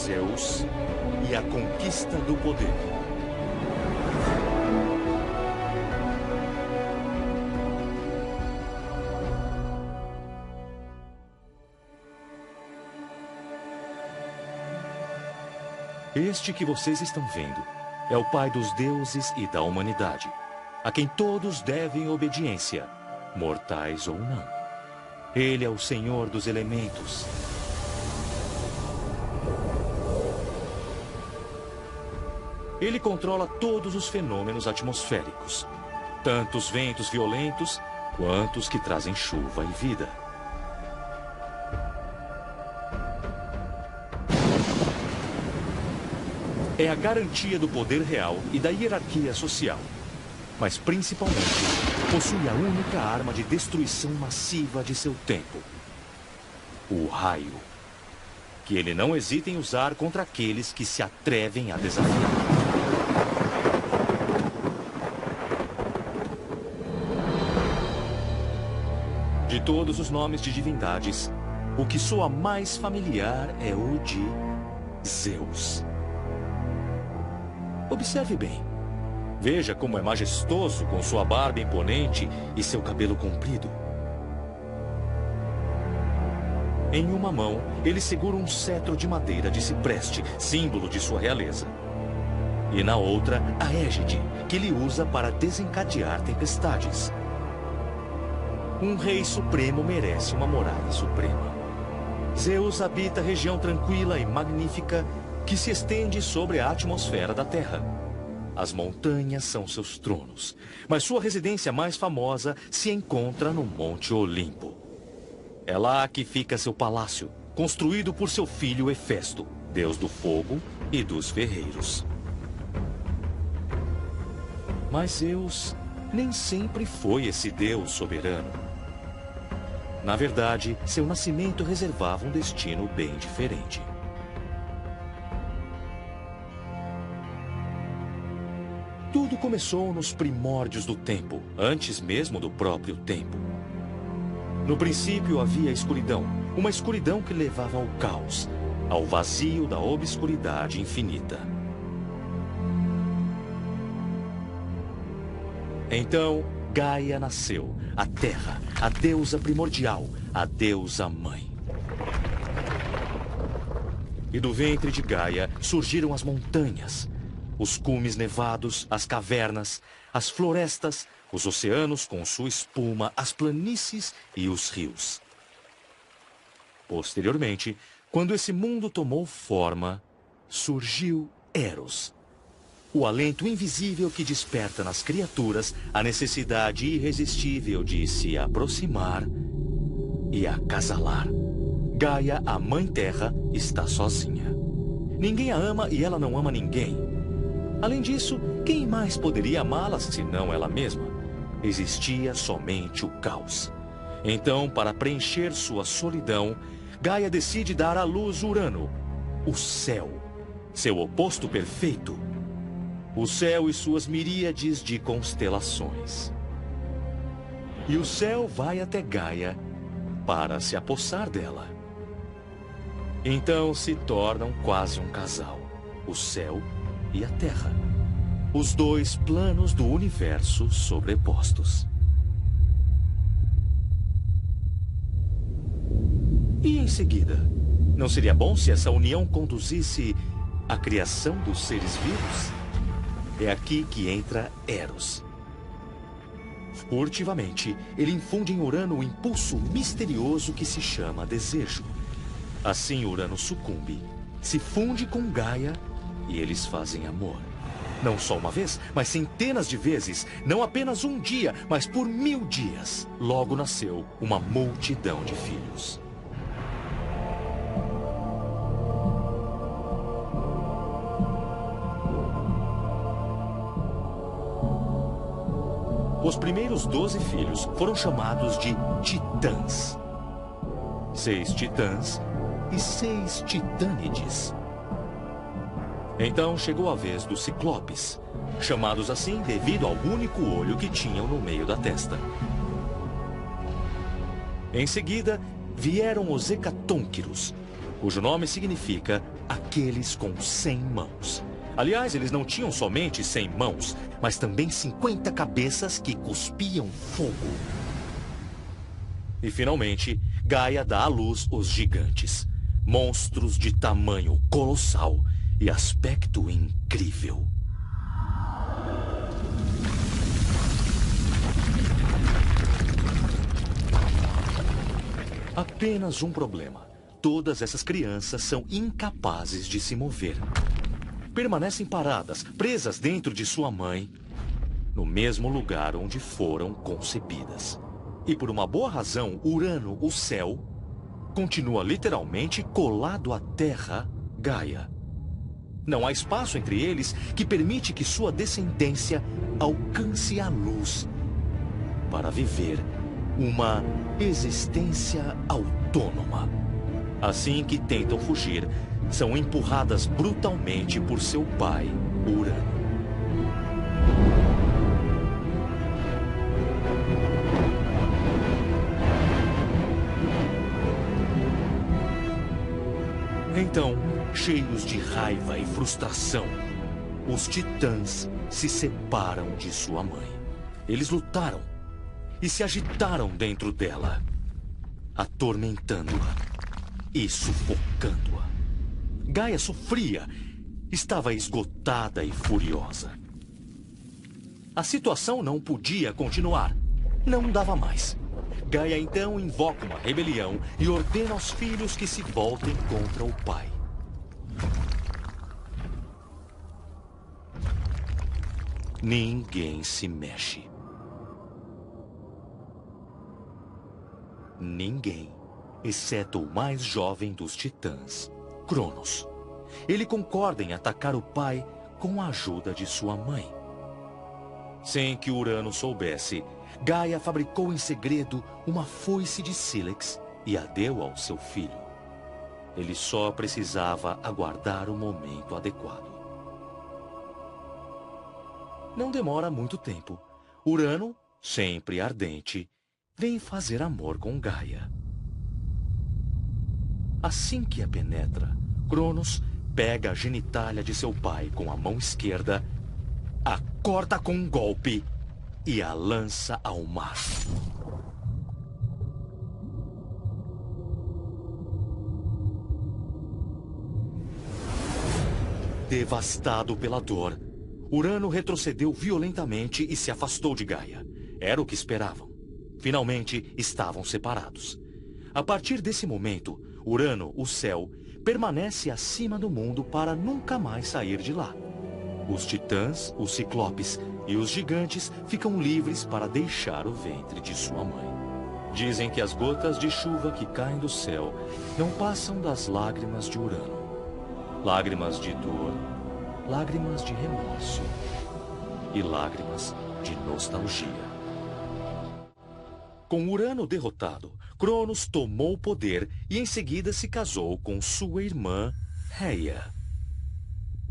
Zeus e a conquista do poder. Este que vocês estão vendo é o pai dos deuses e da humanidade, a quem todos devem obediência, mortais ou não. Ele é o Senhor dos elementos. Ele controla todos os fenômenos atmosféricos, tanto os ventos violentos quanto os que trazem chuva e vida. É a garantia do poder real e da hierarquia social. Mas, principalmente, possui a única arma de destruição massiva de seu tempo. O raio. Que ele não hesita em usar contra aqueles que se atrevem a desafiar. De todos os nomes de divindades, o que soa mais familiar é o de Zeus. Observe bem. Veja como é majestoso com sua barba imponente e seu cabelo comprido. Em uma mão, ele segura um cetro de madeira de cipreste, símbolo de sua realeza. E na outra, a égide, que ele usa para desencadear tempestades. Um rei supremo merece uma morada suprema. Zeus habita a região tranquila e magnífica que se estende sobre a atmosfera da Terra. As montanhas são seus tronos, mas sua residência mais famosa se encontra no Monte Olimpo. É lá que fica seu palácio, construído por seu filho Hefesto, deus do fogo e dos ferreiros. Mas Zeus nem sempre foi esse deus soberano. Na verdade, seu nascimento reservava um destino bem diferente. Tudo começou nos primórdios do tempo, antes mesmo do próprio tempo. No princípio havia escuridão, uma escuridão que levava ao caos, ao vazio da obscuridade infinita. Então, Gaia nasceu, a Terra, a deusa primordial, a deusa mãe. E do ventre de Gaia surgiram as montanhas, os cumes nevados, as cavernas, as florestas, os oceanos com sua espuma, as planícies e os rios. Posteriormente, quando esse mundo tomou forma, surgiu Eros, o alento invisível que desperta nas criaturas a necessidade irresistível de se aproximar e acasalar. Gaia, a Mãe Terra, está sozinha. Ninguém a ama e ela não ama ninguém. Além disso, quem mais poderia amá-la senão ela mesma? Existia somente o caos. Então, para preencher sua solidão, Gaia decide dar à luz Urano, o céu, seu oposto perfeito. O céu e suas miríades de constelações. E o céu vai até Gaia para se apossar dela. Então se tornam quase um casal, o céu e a Terra, os dois planos do universo sobrepostos. E em seguida, não seria bom se essa união conduzisse à criação dos seres vivos? É aqui que entra Eros. Furtivamente, ele infunde em Urano o impulso misterioso que se chama desejo. Assim, Urano sucumbe, se funde com Gaia e eles fazem amor. Não só uma vez, mas centenas de vezes. Não apenas um dia, mas por 1000 dias. Logo nasceu uma multidão de filhos. Os primeiros 12 filhos foram chamados de titãs. 6 titãs e 6 titânides. Então chegou a vez dos ciclopes, chamados assim devido ao único olho que tinham no meio da testa. Em seguida, vieram os hecatônquiros, cujo nome significa aqueles com 100 mãos. Aliás, eles não tinham somente 100 mãos, mas também 50 cabeças que cuspiam fogo. E finalmente, Gaia dá à luz os gigantes, monstros de tamanho colossal e aspecto incrível. Apenas um problema. Todas essas crianças são incapazes de se mover. Permanecem paradas, presas dentro de sua mãe, no mesmo lugar onde foram concebidas. E por uma boa razão, Urano, o céu, continua literalmente colado à terra, Gaia. Não há espaço entre eles que permite que sua descendência alcance a luz para viver uma existência autônoma. Assim que tentam fugir, são empurradas brutalmente por seu pai, Urano. Então, cheios de raiva e frustração, os titãs se separam de sua mãe. Eles lutaram e se agitaram dentro dela, atormentando-a e sufocando-a. Gaia sofria, estava esgotada e furiosa. A situação não podia continuar, não dava mais. Gaia então invoca uma rebelião e ordena aos filhos que se voltem contra o pai. Ninguém se mexe. Ninguém, exceto o mais jovem dos titãs, Cronos. Ele concorda em atacar o pai com a ajuda de sua mãe. Sem que Urano soubesse, Gaia fabricou em segredo uma foice de sílex e a deu ao seu filho. Ele só precisava aguardar o momento adequado. Não demora muito tempo. Urano, sempre ardente, vem fazer amor com Gaia. Assim que a penetra, Cronos pega a genitália de seu pai com a mão esquerda, a corta com um golpe e a lança ao mar. Devastado pela dor, Urano retrocedeu violentamente e se afastou de Gaia. Era o que esperavam. Finalmente, estavam separados. A partir desse momento, Urano, o céu, permanece acima do mundo para nunca mais sair de lá. Os titãs, os ciclopes e os gigantes ficam livres para deixar o ventre de sua mãe. Dizem que as gotas de chuva que caem do céu não passam das lágrimas de Urano. Lágrimas de dor, lágrimas de remorso e lágrimas de nostalgia. Com Urano derrotado, Cronos tomou o poder e em seguida se casou com sua irmã, Rhea.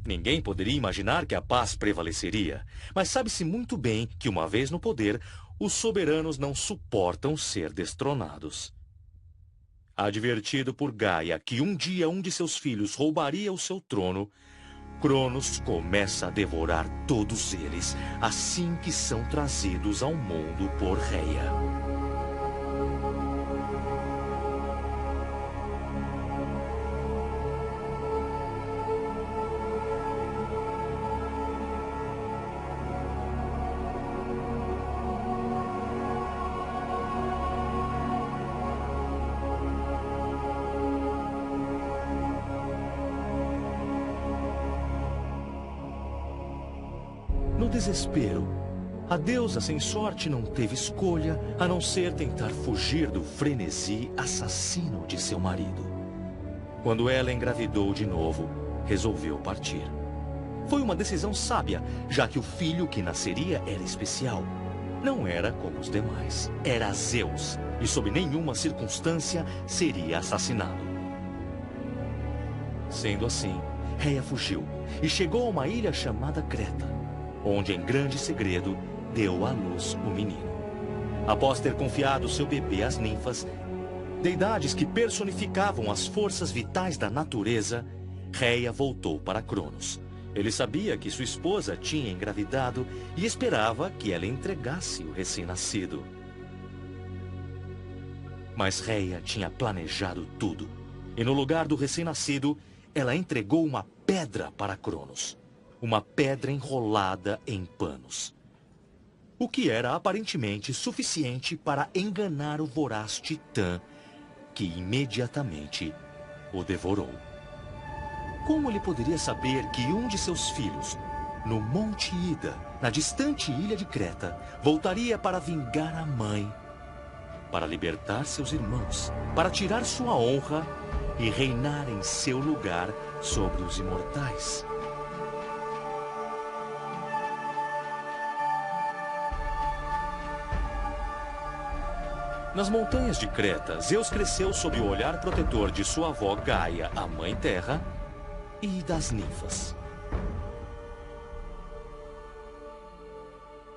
Ninguém poderia imaginar que a paz prevaleceria, mas sabe-se muito bem que, uma vez no poder, os soberanos não suportam ser destronados. Advertido por Gaia que um dia um de seus filhos roubaria o seu trono, Cronos começa a devorar todos eles assim que são trazidos ao mundo por Rhea. No desespero, a deusa sem sorte não teve escolha a não ser tentar fugir do frenesi assassino de seu marido. Quando ela engravidou de novo, resolveu partir. Foi uma decisão sábia, já que o filho que nasceria era especial. Não era como os demais. Era Zeus, e sob nenhuma circunstância seria assassinado. Sendo assim, Rhea fugiu e chegou a uma ilha chamada Creta, onde em grande segredo deu à luz o menino. Após ter confiado seu bebê às ninfas, deidades que personificavam as forças vitais da natureza, Rhea voltou para Cronos. Ele sabia que sua esposa tinha engravidado e esperava que ela entregasse o recém-nascido. Mas Rhea tinha planejado tudo. E no lugar do recém-nascido, ela entregou uma pedra para Cronos. Uma pedra enrolada em panos. O que era aparentemente suficiente para enganar o voraz Titã, que imediatamente o devorou. Como ele poderia saber que um de seus filhos, no Monte Ida, na distante ilha de Creta, voltaria para vingar a mãe, para libertar seus irmãos, para tirar sua honra e reinar em seu lugar sobre os imortais? Nas montanhas de Creta, Zeus cresceu sob o olhar protetor de sua avó Gaia, a Mãe Terra, e das ninfas.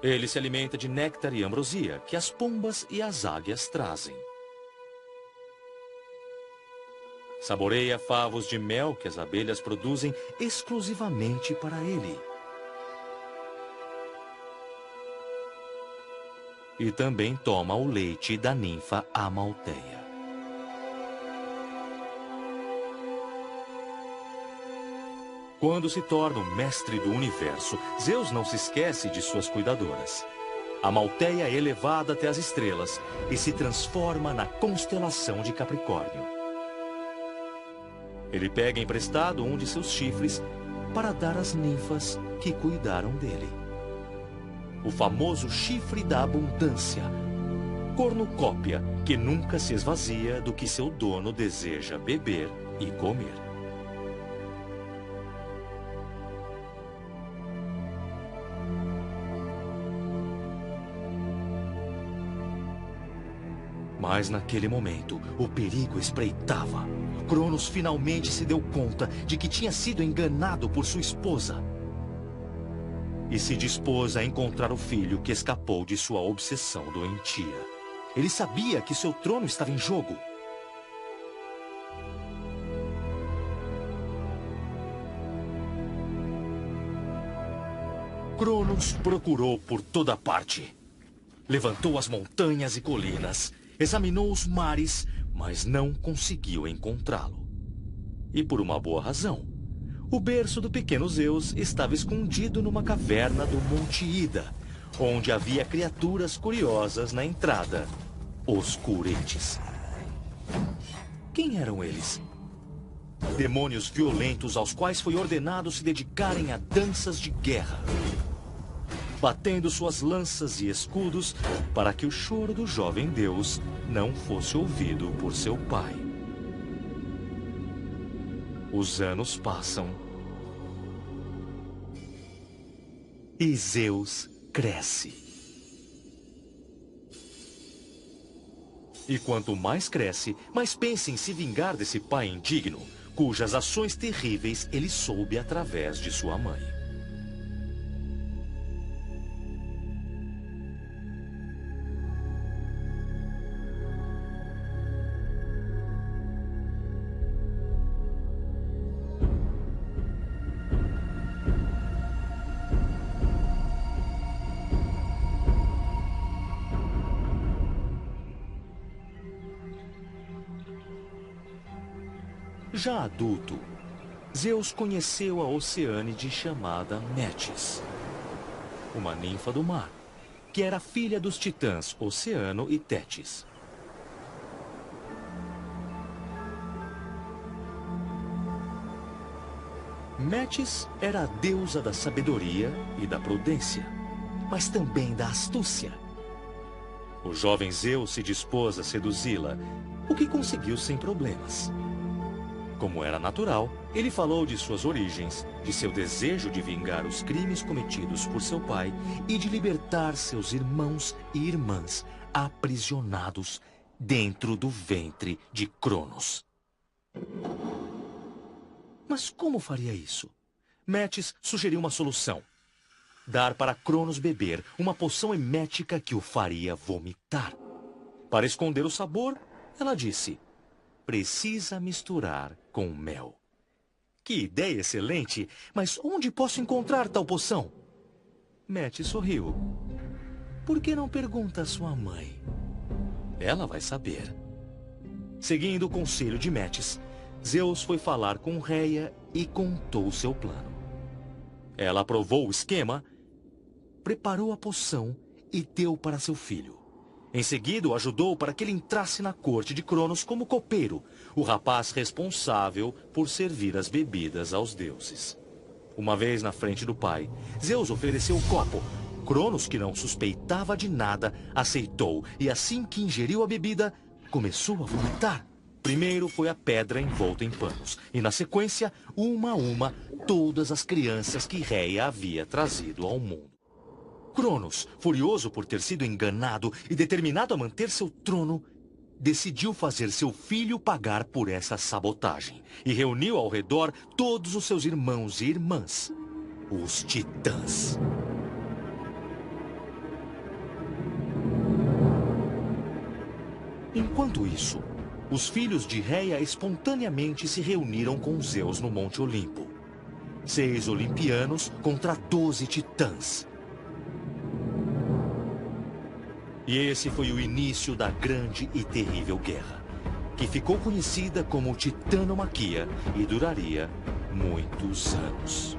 Ele se alimenta de néctar e ambrosia que as pombas e as águias trazem. Saboreia favos de mel que as abelhas produzem exclusivamente para ele. E também toma o leite da ninfa Amalteia. Quando se torna o mestre do universo, Zeus não se esquece de suas cuidadoras. Amalteia é elevada até as estrelas e se transforma na constelação de Capricórnio. Ele pega emprestado um de seus chifres para dar às ninfas que cuidaram dele. O famoso chifre da abundância, cornucópia, que nunca se esvazia do que seu dono deseja beber e comer. Mas naquele momento, o perigo espreitava. Cronos finalmente se deu conta de que tinha sido enganado por sua esposa. E se dispôs a encontrar o filho que escapou de sua obsessão doentia. Ele sabia que seu trono estava em jogo. Cronos procurou por toda parte. Levantou as montanhas e colinas. Examinou os mares, mas não conseguiu encontrá-lo. E por uma boa razão. O berço do pequeno Zeus estava escondido numa caverna do Monte Ida, onde havia criaturas curiosas na entrada, os Curetes. Quem eram eles? Demônios violentos aos quais foi ordenado se dedicarem a danças de guerra, batendo suas lanças e escudos para que o choro do jovem Deus não fosse ouvido por seu pai. Os anos passam e Zeus cresce. E quanto mais cresce, mais pensa em se vingar desse pai indigno, cujas ações terríveis ele soube através de sua mãe. Já adulto, Zeus conheceu a Oceânide chamada Metis, uma ninfa do mar, que era filha dos titãs Oceano e Tétis. Metis era a deusa da sabedoria e da prudência, mas também da astúcia. O jovem Zeus se dispôs a seduzi-la, o que conseguiu sem problemas. Como era natural, ele falou de suas origens, de seu desejo de vingar os crimes cometidos por seu pai e de libertar seus irmãos e irmãs aprisionados dentro do ventre de Cronos. Mas como faria isso? Metis sugeriu uma solução. Dar para Cronos beber uma poção emética que o faria vomitar. Para esconder o sabor, Ela disse: precisa misturar com mel. Que ideia excelente! Mas onde posso encontrar tal poção? Metis sorriu. Por que não pergunta à sua mãe? Ela vai saber. Seguindo o conselho de Metis, Zeus foi falar com Reia e contou seu plano. Ela aprovou o esquema, preparou a poção e deu para seu filho. Em seguida, o ajudou para que ele entrasse na corte de Cronos como copeiro, o rapaz responsável por servir as bebidas aos deuses. Uma vez na frente do pai, Zeus ofereceu o copo. Cronos, que não suspeitava de nada, aceitou e assim que ingeriu a bebida, começou a vomitar. Primeiro foi a pedra envolta em panos e, na sequência, uma a uma, todas as crianças que Reia havia trazido ao mundo. Cronos, furioso por ter sido enganado e determinado a manter seu trono, decidiu fazer seu filho pagar por essa sabotagem e reuniu ao redor todos os seus irmãos e irmãs, os Titãs. Enquanto isso, os filhos de Reia espontaneamente se reuniram com Zeus no Monte Olimpo. 6 olimpianos contra 12 titãs. E esse foi o início da grande e terrível guerra, que ficou conhecida como Titanomaquia e duraria muitos anos.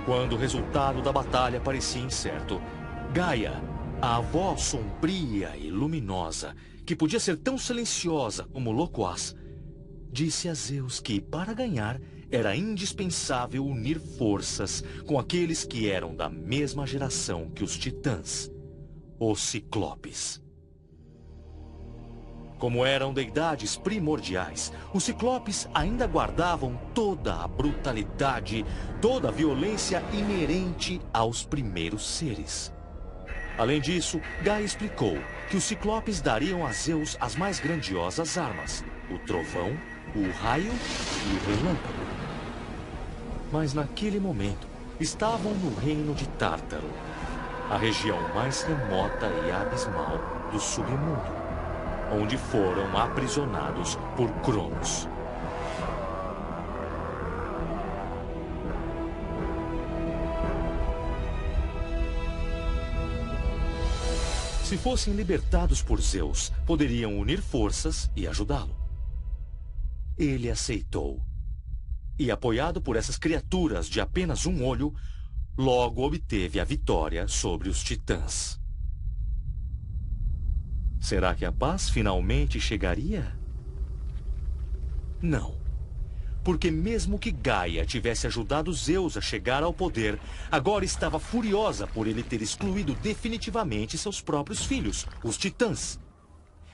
Quando o resultado da batalha parecia incerto, Gaia, a avó sombria e luminosa, que podia ser tão silenciosa como loquaz, disse a Zeus que, para ganhar, era indispensável unir forças com aqueles que eram da mesma geração que os titãs, os Ciclopes. Como eram deidades primordiais, os Ciclopes ainda guardavam toda a brutalidade, toda a violência inerente aos primeiros seres. Além disso, Gaia explicou que os Ciclopes dariam a Zeus as mais grandiosas armas, o trovão, o raio e o relâmpago. Mas naquele momento, estavam no reino de Tártaro, a região mais remota e abismal do submundo, onde foram aprisionados por Cronos. Se fossem libertados por Zeus, poderiam unir forças e ajudá-lo. Ele aceitou. E, apoiado por essas criaturas de apenas um olho, logo obteve a vitória sobre os titãs. Será que a paz finalmente chegaria? Não. Porque mesmo que Gaia tivesse ajudado Zeus a chegar ao poder, agora estava furiosa por ele ter excluído definitivamente seus próprios filhos, os titãs.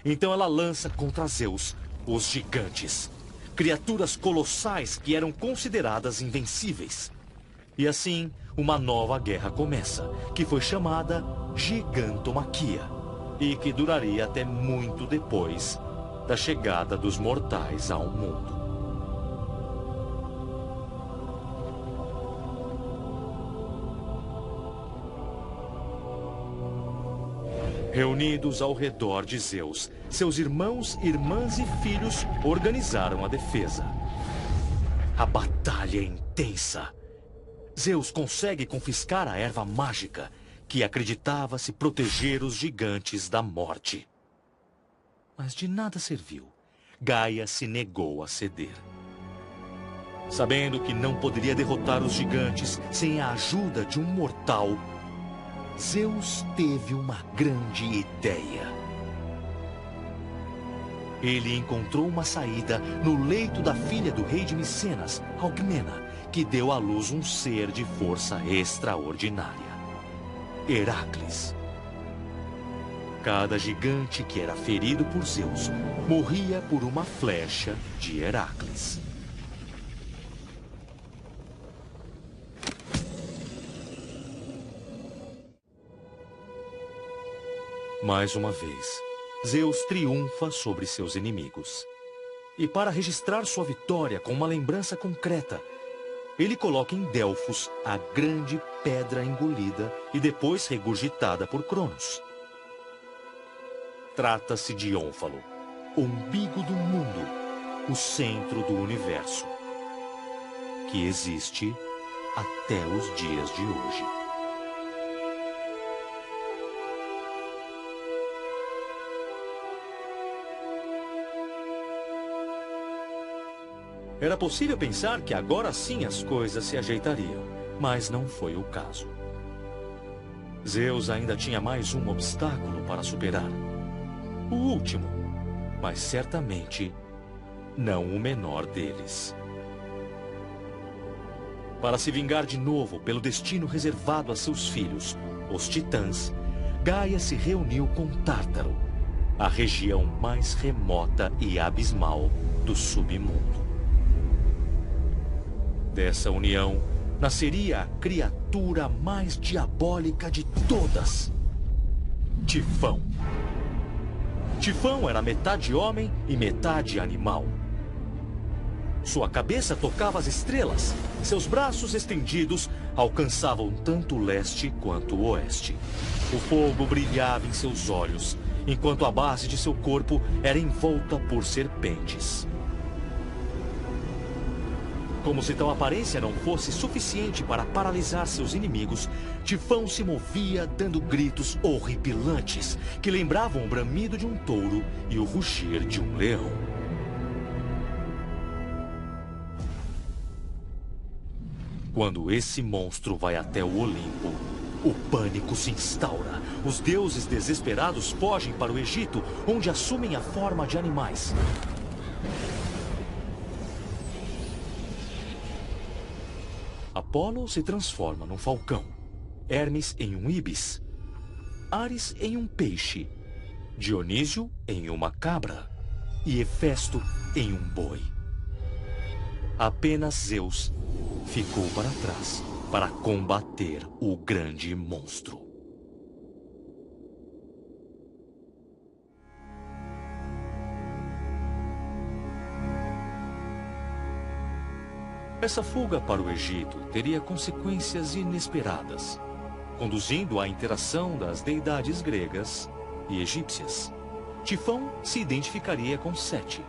Então ela lança contra Zeus os gigantes, criaturas colossais que eram consideradas invencíveis. E assim, uma nova guerra começa, que foi chamada Gigantomaquia. E que duraria até muito depois da chegada dos mortais ao mundo. Reunidos ao redor de Zeus, seus irmãos, irmãs e filhos organizaram a defesa. A batalha é intensa. Zeus consegue confiscar a erva mágica que acreditava se proteger os gigantes da morte. Mas de nada serviu. Gaia se negou a ceder. Sabendo que não poderia derrotar os gigantes sem a ajuda de um mortal, Zeus teve uma grande ideia. Ele encontrou uma saída no leito da filha do rei de Micenas, Alcmena, que deu à luz um ser de força extraordinária. Heracles. Cada gigante que era ferido por Zeus morria por uma flecha de Heracles. Mais uma vez, Zeus triunfa sobre seus inimigos. E para registrar sua vitória com uma lembrança concreta, ele coloca em Delfos a grande pedra engolida e depois regurgitada por Cronos. Trata-se de Ônfalo, o umbigo do mundo, o centro do universo, que existe até os dias de hoje. Era possível pensar que agora sim as coisas se ajeitariam, mas não foi o caso. Zeus ainda tinha mais um obstáculo para superar. O último, mas certamente não o menor deles. Para se vingar de novo pelo destino reservado a seus filhos, os Titãs, Gaia se reuniu com Tártaro, a região mais remota e abismal do submundo. Dessa união, nasceria a criatura mais diabólica de todas: Tifão. Tifão era metade homem e metade animal. Sua cabeça tocava as estrelas, seus braços estendidos alcançavam tanto o leste quanto o oeste. O fogo brilhava em seus olhos, enquanto a base de seu corpo era envolta por serpentes. Como se tal aparência não fosse suficiente para paralisar seus inimigos, Tifão se movia dando gritos horripilantes que lembravam o bramido de um touro e o rugir de um leão. Quando esse monstro vai até o Olimpo, o pânico se instaura. Os deuses desesperados fogem para o Egito, onde assumem a forma de animais. Apolo se transforma num falcão, Hermes em um íbis, Ares em um peixe, Dionísio em uma cabra e Hefesto em um boi. Apenas Zeus ficou para trás para combater o grande monstro. Essa fuga para o Egito teria consequências inesperadas, conduzindo à interação das deidades gregas e egípcias. Tifão se identificaria com Sete,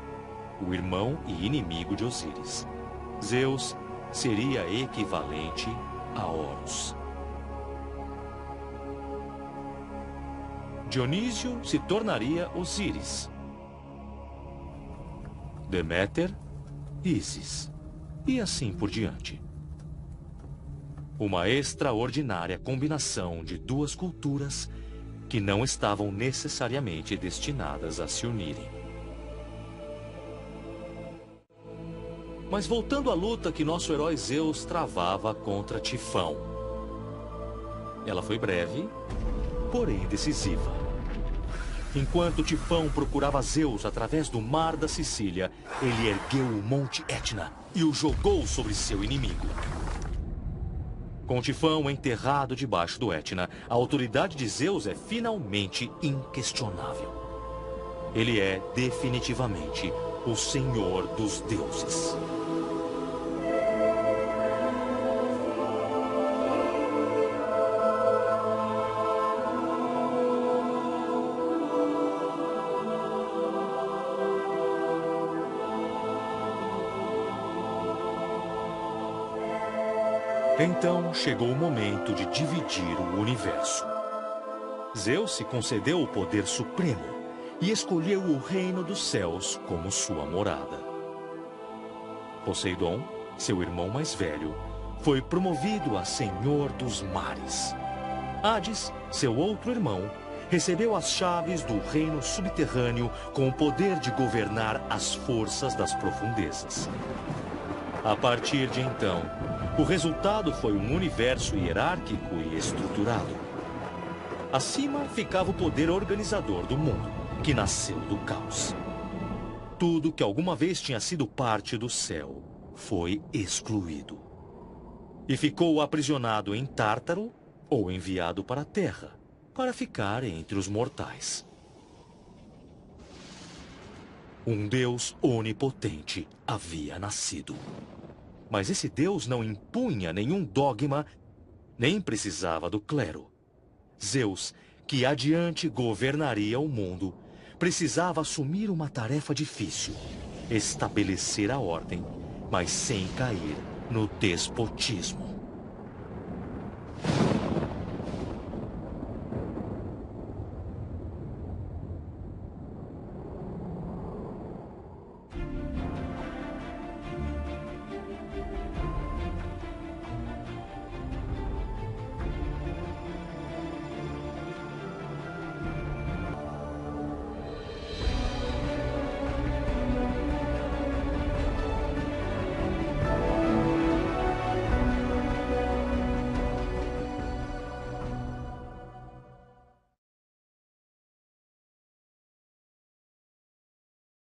o irmão e inimigo de Osíris. Zeus seria equivalente a Horus. Dionísio se tornaria Osíris. Deméter, Ísis. E assim por diante. Uma extraordinária combinação de duas culturas que não estavam necessariamente destinadas a se unirem. Mas voltando à luta que nosso herói Zeus travava contra Tifão. Ela foi breve, porém decisiva. Enquanto Tifão procurava Zeus através do mar da Sicília, ele ergueu o Monte Etna e o jogou sobre seu inimigo. Com Tifão enterrado debaixo do Etna, a autoridade de Zeus é finalmente inquestionável. Ele é definitivamente o Senhor dos deuses. Então chegou o momento de dividir o universo. Zeus se concedeu o poder supremo e escolheu o reino dos céus como sua morada. Poseidon, seu irmão mais velho, foi promovido a Senhor dos Mares. Hades, seu outro irmão, recebeu as chaves do reino subterrâneo com o poder de governar as forças das profundezas. A partir de então, o resultado foi um universo hierárquico e estruturado. Acima ficava o poder organizador do mundo, que nasceu do caos. Tudo que alguma vez tinha sido parte do céu foi excluído. E ficou aprisionado em Tártaro ou enviado para a Terra, para ficar entre os mortais. Um Deus onipotente havia nascido. Mas esse Deus não impunha nenhum dogma, nem precisava do clero. Zeus, que adiante governaria o mundo, precisava assumir uma tarefa difícil: estabelecer a ordem, mas sem cair no despotismo.